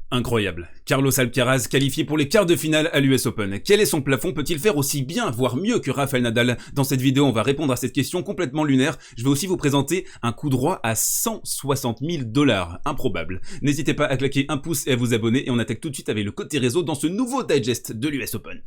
Incroyable. Carlos Alcaraz qualifié pour les quarts de finale à l'US Open. Quel est son plafond? Peut-il faire aussi bien, voire mieux que Rafael Nadal? Dans cette vidéo, on va répondre à cette question complètement lunaire. Je vais aussi vous présenter un coup droit à 160 000 $. Improbable. N'hésitez pas à claquer un pouce et à vous abonner et on attaque tout de suite avec le côté réseau dans ce nouveau digest de l'US Open.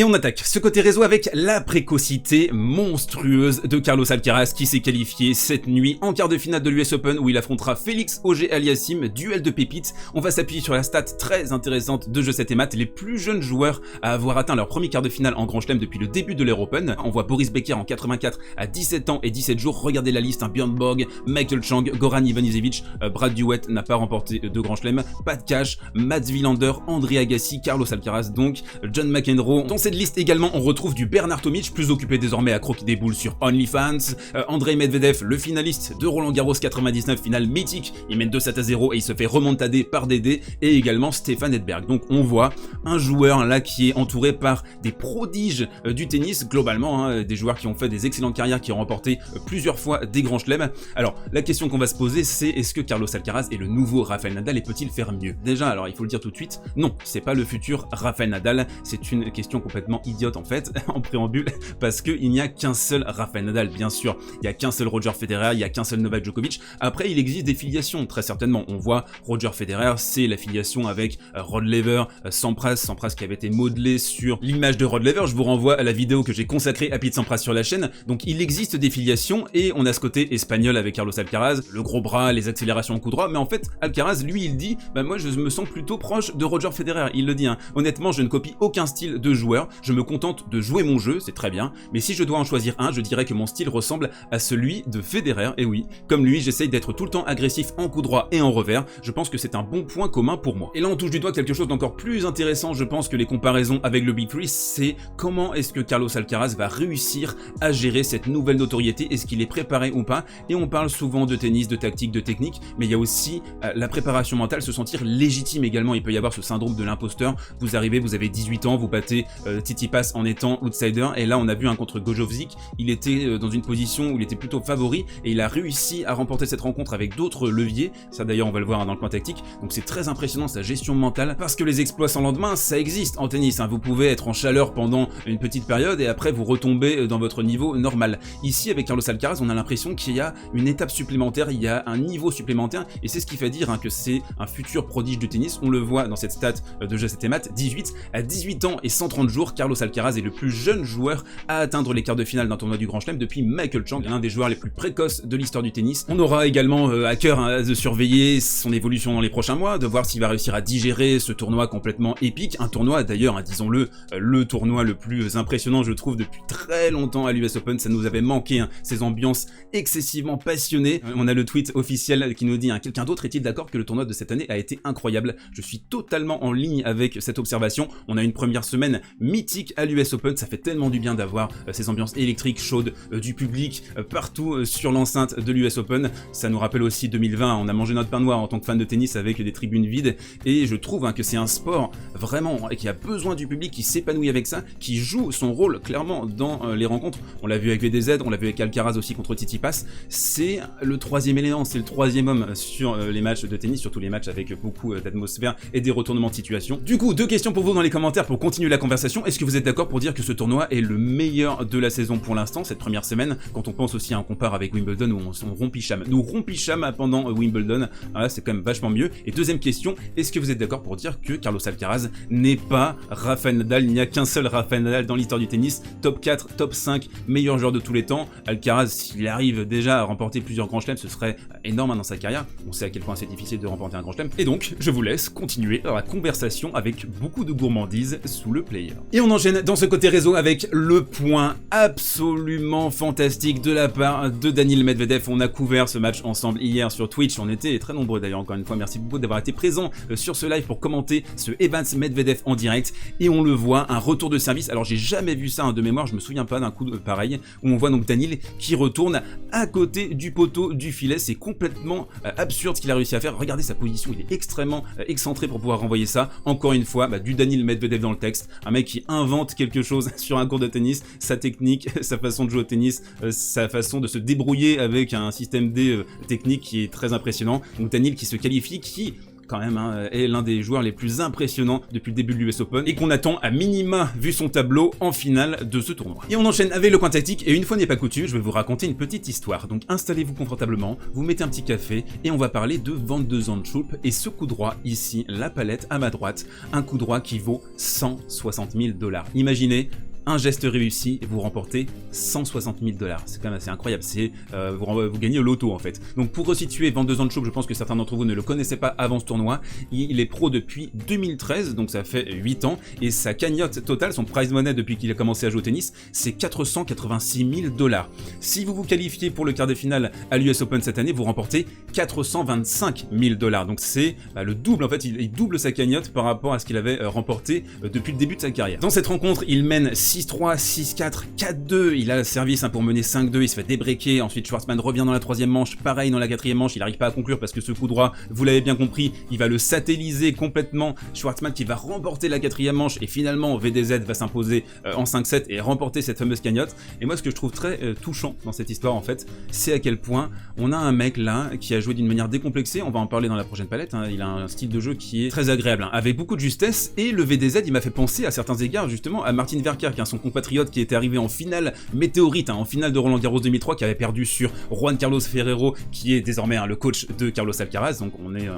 Et on attaque ce côté réseau avec la précocité monstrueuse de Carlos Alcaraz qui s'est qualifié cette nuit en quart de finale de l'US Open où il affrontera Félix Auger-Aliassime, duel de pépites. On va s'appuyer sur la stat très intéressante de Jeux 7 et Maths, les plus jeunes joueurs à avoir atteint leur premier quart de finale en Grand Chelem depuis le début de l'Air Open. On voit Boris Becker en 84 à 17 ans et 17 jours. Regardez la liste, Björn Borg, Michael Chang, Goran Ivanisevic, Brad Dewitt n'a pas remporté de Grand Chelem, Pat Cash, Mats Wilander, André Agassi, Carlos Alcaraz donc, John McEnroe. Dans cette liste également, on retrouve du Bernard Tomic, plus occupé désormais à croquer des boules sur OnlyFans, Andrei Medvedev, le finaliste de Roland Garros 99, finale mythique, il mène 2-7-0 et il se fait remontader par Dédé, et également Stefan Edberg. Donc on voit un joueur là qui est entouré par des prodiges du tennis, globalement, des joueurs qui ont fait des excellentes carrières, qui ont remporté plusieurs fois des grands chelems. Alors la question qu'on va se poser, c'est est-ce que Carlos Alcaraz est le nouveau Rafael Nadal et peut-il faire mieux? Déjà, alors il faut le dire tout de suite, non, c'est pas le futur Rafael Nadal, c'est une question complètement idiote en fait, en préambule, parce qu'il n'y a qu'un seul Rafael Nadal, bien sûr, il n'y a qu'un seul Roger Federer, il n'y a qu'un seul Novak Djokovic. Après, il existe des filiations, très certainement. On voit Roger Federer, c'est la filiation avec Rod Laver, Sampras qui avait été modelé sur l'image de Rod Laver. Je vous renvoie à la vidéo que j'ai consacrée à Pete Sampras sur la chaîne. Donc il existe des filiations et on a ce côté espagnol avec Carlos Alcaraz, le gros bras, les accélérations en coup droit, mais en fait, Alcaraz, lui, il dit, moi je me sens plutôt proche de Roger Federer. Il le dit, honnêtement, je ne copie aucun style de joueur, je me contente de jouer mon jeu, c'est très bien, mais si je dois en choisir un, je dirais que mon style ressemble à celui de Federer, et oui, comme lui, j'essaye d'être tout le temps agressif en coup droit et en revers, je pense que c'est un bon point commun pour moi. Et là on touche du doigt quelque chose d'encore plus intéressant, je pense, que les comparaisons avec le Big Three, c'est comment est-ce que Carlos Alcaraz va réussir à gérer cette nouvelle notoriété, est-ce qu'il est préparé ou pas? Et on parle souvent de tennis, de tactique, de technique, mais il y a aussi la préparation mentale, se sentir légitime également. Il peut y avoir ce syndrome de l'imposteur, vous arrivez, vous avez 18 ans, vous battez Tsitsipas en étant outsider, et là on a vu contre Gojovic, il était dans une position où il était plutôt favori et il a réussi à remporter cette rencontre avec d'autres leviers, ça d'ailleurs on va le voir dans le point tactique. Donc c'est très impressionnant sa gestion mentale, parce que les exploits sans lendemain ça existe en tennis, vous pouvez être en chaleur pendant une petite période et après vous retombez dans votre niveau normal. Ici avec Carlos Alcaraz on a l'impression qu'il y a une étape supplémentaire, il y a un niveau supplémentaire, et c'est ce qui fait dire que c'est un futur prodige du tennis. On le voit dans cette stat de Jeux 7 et Maths, 18 ans et 130 jours, Carlos Alcaraz est le plus jeune joueur à atteindre les quarts de finale d'un tournoi du Grand Chelem depuis Michael Chang, l'un des joueurs les plus précoces de l'histoire du tennis. On aura également à cœur de surveiller son évolution dans les prochains mois, de voir s'il va réussir à digérer ce tournoi complètement épique, un tournoi d'ailleurs, disons-le, le tournoi le plus impressionnant je trouve depuis très longtemps à l'US Open. Ça nous avait manqué, ces ambiances excessivement passionnées. On a le tweet officiel qui nous dit quelqu'un d'autre est-il d'accord que le tournoi de cette année a été incroyable? Je suis totalement en ligne avec cette observation. On a une première semaine mythique à l'US Open, ça fait tellement du bien d'avoir ces ambiances électriques chaudes, du public partout sur l'enceinte de l'US Open. Ça nous rappelle aussi 2020, on a mangé notre pain noir en tant que fan de tennis avec des tribunes vides, et je trouve que c'est un sport vraiment qui a besoin du public, qui s'épanouit avec ça, qui joue son rôle clairement dans les rencontres. On l'a vu avec VDZ, on l'a vu avec Alcaraz aussi contre Tsitsipas. C'est le troisième élément, c'est le troisième homme sur les matchs de tennis, surtout les matchs avec beaucoup d'atmosphère et des retournements de situation. Du coup, deux questions pour vous dans les commentaires pour continuer la conversation. Est-ce que vous êtes d'accord pour dire que ce tournoi est le meilleur de la saison pour l'instant, cette première semaine, quand on pense aussi à un compare avec Wimbledon où on rompicham. Nous rompicham pendant Wimbledon, là c'est quand même vachement mieux. Et deuxième question, est-ce que vous êtes d'accord pour dire que Carlos Alcaraz n'est pas Rafael Nadal? Il n'y a qu'un seul Rafael Nadal dans l'histoire du tennis, top 4, top 5, meilleur joueur de tous les temps. Alcaraz, s'il arrive déjà à remporter plusieurs grands chelems, ce serait énorme dans sa carrière. On sait à quel point c'est difficile de remporter un grand chelem. Et donc, je vous laisse continuer la conversation avec beaucoup de gourmandise sous le player. Et on enchaîne dans ce côté réseau avec le point absolument fantastique de la part de Daniil Medvedev. On a couvert ce match ensemble hier sur Twitch, on était très nombreux d'ailleurs, encore une fois, merci beaucoup d'avoir été présents sur ce live pour commenter ce Evans Medvedev en direct, et on le voit, un retour de service. Alors j'ai jamais vu ça de mémoire, je me souviens pas d'un coup pareil, où on voit donc Daniil qui retourne à côté du poteau du filet. C'est complètement absurde ce qu'il a réussi à faire. Regardez sa position, il est extrêmement excentré pour pouvoir renvoyer ça. Encore une fois, du Daniil Medvedev dans le texte, un mec qui qui invente quelque chose sur un court de tennis, sa technique, sa façon de jouer au tennis, sa façon de se débrouiller avec un système D technique qui est très impressionnant. Donc Daniil qui se qualifie, qui quand même est l'un des joueurs les plus impressionnants depuis le début de l'US Open et qu'on attend à minima, vu son tableau, en finale de ce tournoi. Et on enchaîne avec le coin tactique, et une fois n'est pas coutume, je vais vous raconter une petite histoire. Donc installez-vous confortablement, vous mettez un petit café et on va parler de Van de Zandschulp et ce coup droit ici, la palette à ma droite, un coup droit qui vaut 160 000 $. Imaginez un geste réussi et vous remportez 160 000 $. C'est quand même assez incroyable, c'est vous gagnez au loto en fait. Donc pour resituer Van de Zandschulp, je pense que certains d'entre vous ne le connaissaient pas avant ce tournoi, il est pro depuis 2013, donc ça fait 8 ans, et sa cagnotte totale, son prize money depuis qu'il a commencé à jouer au tennis, c'est 486 000 $. Si vous vous qualifiez pour le quart de finale à l'US Open cette année, vous remportez 425 000 $. Donc c'est le double, en fait, il double sa cagnotte par rapport à ce qu'il avait remporté depuis le début de sa carrière. Dans cette rencontre, il mène 6-3, 6-4, 4-2, il a le service pour mener 5-2, il se fait débreaker, ensuite Schwartzmann revient dans la troisième manche, pareil dans la quatrième manche, il n'arrive pas à conclure parce que ce coup droit, vous l'avez bien compris, il va le satelliser complètement, Schwartzmann qui va remporter la quatrième manche et finalement VDZ va s'imposer en 5-7 et remporter cette fameuse cagnotte. Et moi ce que je trouve très touchant dans cette histoire en fait, c'est à quel point on a un mec là qui a joué d'une manière décomplexée, on va en parler dans la prochaine palette, il a un style de jeu qui est très agréable, avec beaucoup de justesse, et le VDZ il m'a fait penser à certains égards justement à Martin Verker, qui est son compatriote qui était arrivé en finale météorite, en finale de Roland Garros 2003, qui avait perdu sur Juan Carlos Ferrero, qui est désormais le coach de Carlos Alcaraz, donc on est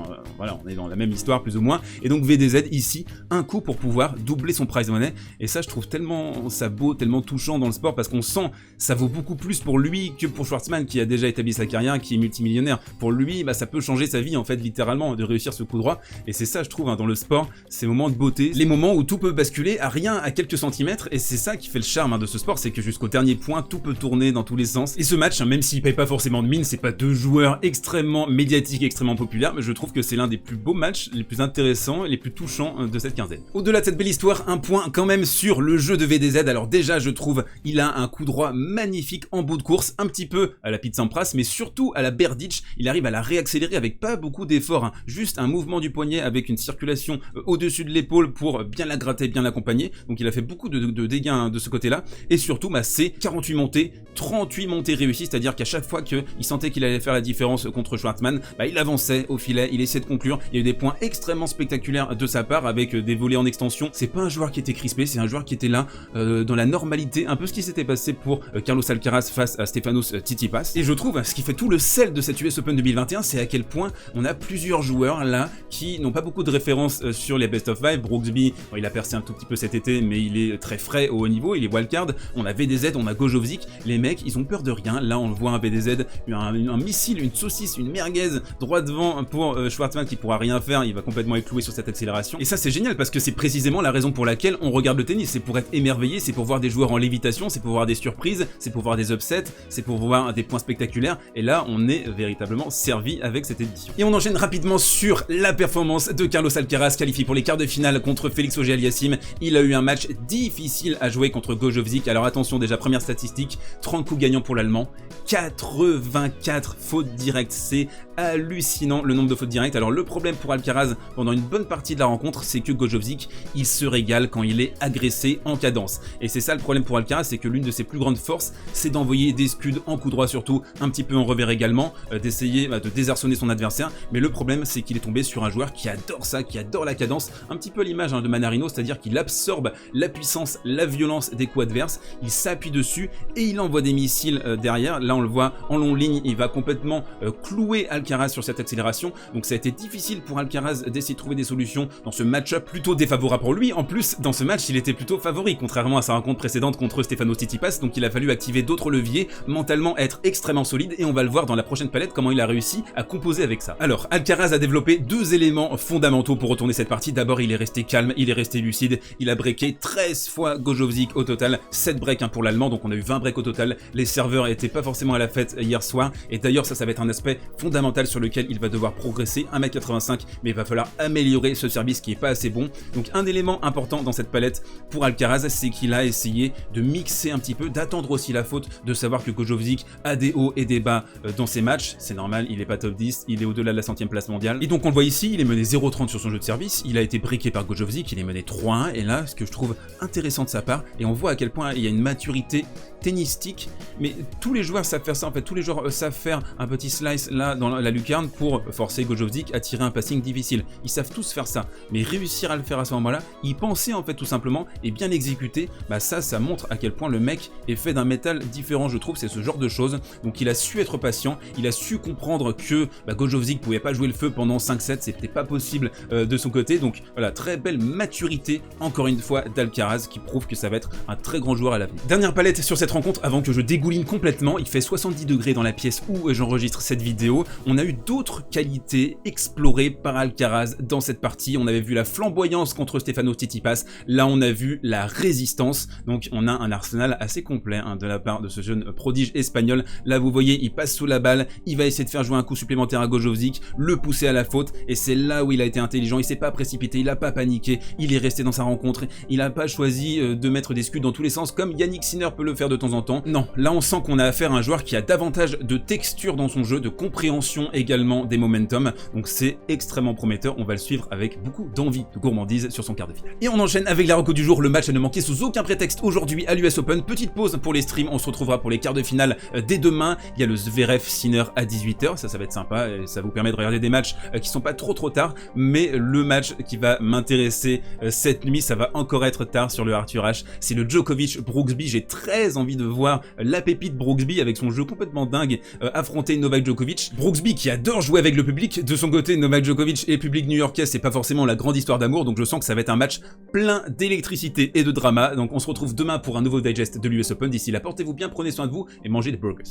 dans la même histoire plus ou moins, et donc VDZ ici, un coup pour pouvoir doubler son prize money, et ça je trouve tellement ça beau, tellement touchant dans le sport, parce qu'on sent ça vaut beaucoup plus pour lui que pour Schwartzmann qui a déjà établi sa carrière, qui est multimillionnaire. Pour lui, ça peut changer sa vie en fait, littéralement, de réussir ce coup droit, et c'est ça je trouve dans le sport, ces moments de beauté, les moments où tout peut basculer à rien, à quelques centimètres, et c'est ça qui fait le charme de ce sport, c'est que jusqu'au dernier point, tout peut tourner dans tous les sens. Et ce match, même s'il paye pas forcément de mine, c'est pas deux joueurs extrêmement médiatiques, extrêmement populaires, mais je trouve que c'est l'un des plus beaux matchs, les plus intéressants et les plus touchants de cette quinzaine. Au-delà de cette belle histoire, un point quand même sur le jeu de VDZ. Alors déjà, je trouve, il a un coup droit magnifique en bout de course, un petit peu à la Pete Sampras, mais surtout à la Berdych. Il arrive à la réaccélérer avec pas beaucoup d'efforts, juste un mouvement du poignet avec une circulation au-dessus de l'épaule pour bien la gratter, bien l'accompagner. Donc il a fait beaucoup de dégâts de ce côté-là, et surtout c'est 48 montées, 38 montées réussies, c'est-à-dire qu'à chaque fois qu'il sentait qu'il allait faire la différence contre Schwartzmann, il avançait au filet, il essayait de conclure. Il y a eu des points extrêmement spectaculaires de sa part avec des volets en extension. C'est pas un joueur qui était crispé, c'est un joueur qui était là dans la normalité, un peu ce qui s'était passé pour Carlos Alcaraz face à Stefanos Tsitsipas. Et je trouve ce qui fait tout le sel de cette US Open 2021, c'est à quel point on a plusieurs joueurs là qui n'ont pas beaucoup de références sur les best of 5. Brooksby, il a percé un tout petit peu cet été, mais il est très frais au haut niveau, il est wildcard. On a VDZ, on a Gojovcic, les mecs ils ont peur de rien. Là on le voit, un VDZ, un missile, une saucisse, une merguez droit devant pour Schwartzmann qui pourra rien faire, il va complètement éclouer sur cette accélération. Et ça c'est génial parce que c'est précisément la raison pour laquelle on regarde le tennis, c'est pour être émerveillé, c'est pour voir des joueurs en lévitation, c'est pour voir des surprises, c'est pour voir des upsets, c'est pour voir des points spectaculaires, et là on est véritablement servi avec cette édition. Et on enchaîne rapidement sur la performance de Carlos Alcaraz, qualifié pour les quarts de finale contre Félix Auger-Aliassime. Il a eu un match difficile à jouer contre Gojovcic. Alors attention, déjà première statistique, 30 coups gagnants pour l'Allemand, 84 fautes directes, c'est hallucinant le nombre de fautes directes. Alors le problème pour Alcaraz pendant une bonne partie de la rencontre, c'est que Gojovcic, il se régale quand il est agressé en cadence. Et c'est ça le problème pour Alcaraz, c'est que l'une de ses plus grandes forces, c'est d'envoyer des scuds en coup droit surtout, un petit peu en revers également, d'essayer de désarçonner son adversaire. Mais le problème, c'est qu'il est tombé sur un joueur qui adore ça, qui adore la cadence, un petit peu à l'image de Manarino, c'est-à-dire qu'il absorbe la puissance, la violence des coups adverses, il s'appuie dessus et il envoie des missiles derrière. Là on le voit en longue ligne, il va complètement clouer Alcaraz sur cette accélération. Donc ça a été difficile pour Alcaraz d'essayer de trouver des solutions dans ce match-up plutôt défavorable pour lui. En plus, dans ce match, il était plutôt favori, contrairement à sa rencontre précédente contre Stefanos Tsitsipas. Donc il a fallu activer d'autres leviers, mentalement être extrêmement solide, et on va le voir dans la prochaine palette comment il a réussi à composer avec ça. Alors, Alcaraz a développé deux éléments fondamentaux pour retourner cette partie. D'abord, il est resté calme, il est resté lucide, il a breaké 13 fois Gojovcic au total, 7 breaks pour l'Allemand, donc on a eu 20 breaks au total. Les serveurs étaient pas forcément à la fête hier soir, et d'ailleurs ça va être un aspect fondamental mental sur lequel il va devoir progresser, 1m85, mais il va falloir améliorer ce service qui est pas assez bon. Donc un élément important dans cette palette pour Alcaraz, c'est qu'il a essayé de mixer un petit peu, d'attendre aussi la faute, de savoir que Gojovic a des hauts et des bas dans ses matchs. C'est normal, il est pas top 10, il est au-delà de la 100e place mondiale. Et donc on le voit ici, il est mené 0-30 sur son jeu de service, il a été briqué par Gojovic, il est mené 3-1, et là, ce que je trouve intéressant de sa part, et on voit à quel point il y a une maturité tennistique, mais tous les joueurs savent faire ça en fait, tous les joueurs savent faire un petit slice là dans la lucarne pour forcer Gojovic à tirer un passing difficile. Ils savent tous faire ça, mais réussir à le faire à ce moment-là, y penser en fait tout simplement et bien exécuter, bah ça montre à quel point le mec est fait d'un métal différent, je trouve, c'est ce genre de choses. Donc il a su être patient, il a su comprendre que Gojovic pouvait pas jouer le feu pendant 5-7, c'était pas possible de son côté. Donc voilà, très belle maturité encore une fois d'Alcaraz qui prouve que ça va être un très grand joueur à l'avenir. Dernière palette sur cette rencontre avant que je dégouline complètement, il fait 70 degrés dans la pièce où j'enregistre cette vidéo. On a eu d'autres qualités explorées par Alcaraz dans cette partie. On avait vu la flamboyance contre Stefanos Tsitsipas, là on a vu la résistance. Donc on a un arsenal assez complet de la part de ce jeune prodige espagnol. Là vous voyez, il passe sous la balle, il va essayer de faire jouer un coup supplémentaire à Gojovic, le pousser à la faute, et c'est là où il a été intelligent, il s'est pas précipité, il a pas paniqué, il est resté dans sa rencontre, il a pas choisi de mettre des scuds dans tous les sens comme Yannick Sinner peut le faire de temps en temps. Non, là on sent qu'on a affaire à un joueur qui a davantage de texture dans son jeu, de compréhension également des momentum, donc c'est extrêmement prometteur, on va le suivre avec beaucoup d'envie, de gourmandise sur son quart de finale. Et on enchaîne avec la reco du jour, le match à ne manquer sous aucun prétexte aujourd'hui à l'US Open. Petite pause pour les streams, on se retrouvera pour les quarts de finale dès demain. Il y a le Zverev Sinner à 18h, ça va être sympa, et ça vous permet de regarder des matchs qui sont pas trop tard, mais le match qui va m'intéresser cette nuit, ça va encore être tard sur le Arthur Ashe, c'est le Djokovic Brooksby. J'ai très envie de voir la pépite Brooksby avec son jeu complètement dingue affronter Novak Djokovic. Brooksby qui adore jouer avec le public, de son côté Novak Djokovic et le public new-yorkais, c'est pas forcément la grande histoire d'amour, donc je sens que ça va être un match plein d'électricité et de drama. Donc on se retrouve demain pour un nouveau digest de l'US Open. D'ici là, portez-vous bien, prenez soin de vous et mangez des burgers.